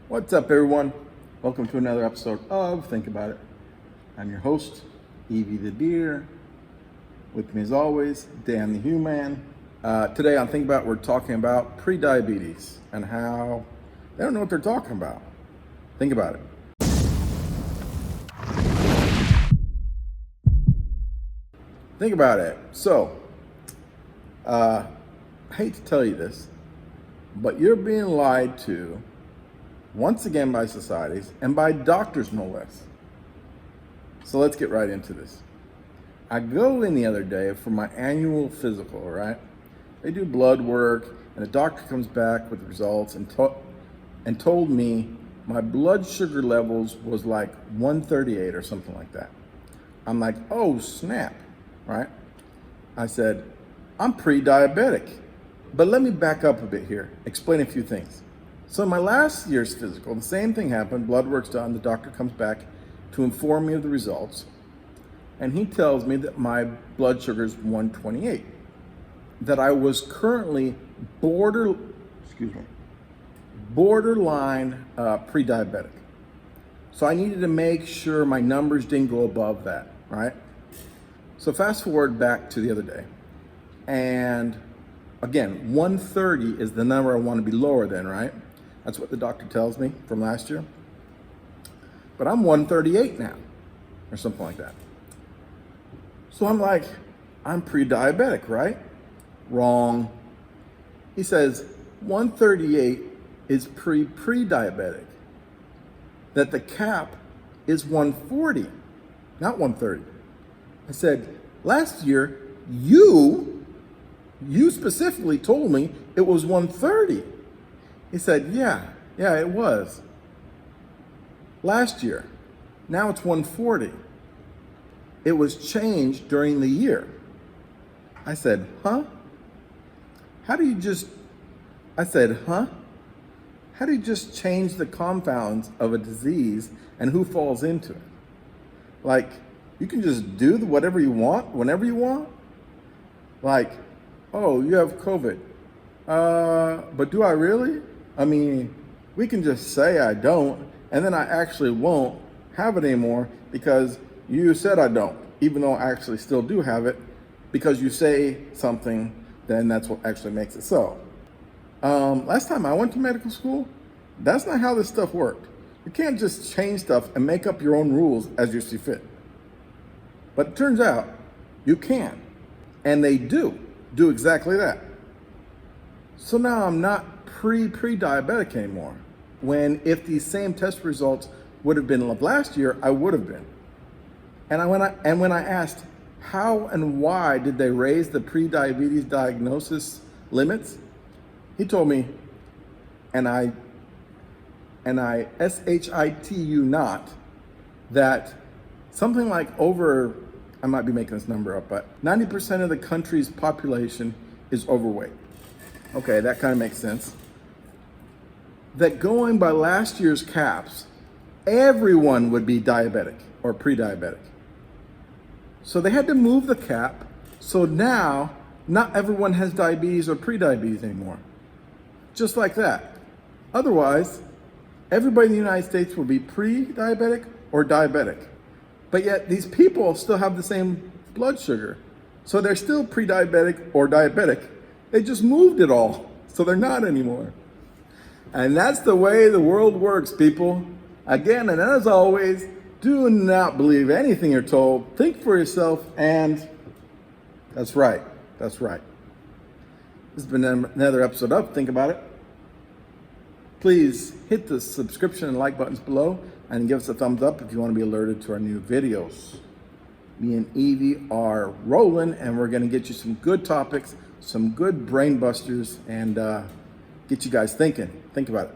What's up, everyone? Welcome to another episode of Think About It. I'm your host, Evie the Deer. With me as always, DanMartinHuman. Today on Think About It, we're talking about prediabetes and how they don't know what they're talking about. Think about it. Think about it. So, I hate to tell you this, but you're being lied to once again by societies and by doctors, no less. So let's get right into this. I go in the other day for my annual physical, right? They do blood work and the doctor comes back with the results and told me my blood sugar levels was like 138 or something like that. I'm like, oh snap, right? I said, I'm pre-diabetic. But let me back up a bit here, explain a few things. So in my last year's physical, the same thing happened. Blood work's done. The doctor comes back to inform me of the results. And he tells me that my blood sugar is 128. That I was currently borderline pre-diabetic. So I needed to make sure my numbers didn't go above that, right? So fast forward back to the other day. And again, 130 is the number I want to be lower than, right? That's what the doctor tells me from last year. But I'm 138 now, or something like that. So I'm like, I'm pre-diabetic, right? Wrong. He says 138 is pre-diabetic. That the cap is 140, not 130. I said, last year, you specifically told me it was 130. He said, yeah, it was. Last year, now it's 140. It was changed during the year. I said, huh? How do you just change the compounds of a disease and who falls into it? Like, you can just do whatever you want, whenever you want? Like, oh, you have COVID. But do I really? I mean, we can just say I don't, and then I actually won't have it anymore because you said I don't, even though I actually still do have it, because you say something, then that's what actually makes it so. Last time I went to medical school, that's not how this stuff worked. You can't just change stuff and make up your own rules as you see fit. But it turns out you can, and they do exactly that. So now I'm not pre-diabetic anymore, when if these same test results would have been of last year, I would have been. And when I asked how and why did they raise the pre-diabetes diagnosis limits, he told me, and I SHITU not, that something like over, I might be making this number up, but 90% of the country's population is overweight. Okay, that kind of makes sense. That going by last year's caps, everyone would be diabetic or pre-diabetic. So they had to move the cap, so now not everyone has diabetes or pre-diabetes anymore. Just like that. Otherwise, everybody in the United States will be pre-diabetic or diabetic. But yet these people still have the same blood sugar. So they're still pre-diabetic or diabetic. They just moved it all, so they're not anymore. And that's the way the world works, people. Again, and as always, do not believe anything you're told. Think for yourself, and that's right. This has been another episode of Think About It. Please hit the subscription and like buttons below, and give us a thumbs up if you want to be alerted to our new videos. Me and Evie are rolling, and we're going to get you some good topics, some good brain busters, and get you guys thinking. Think about it.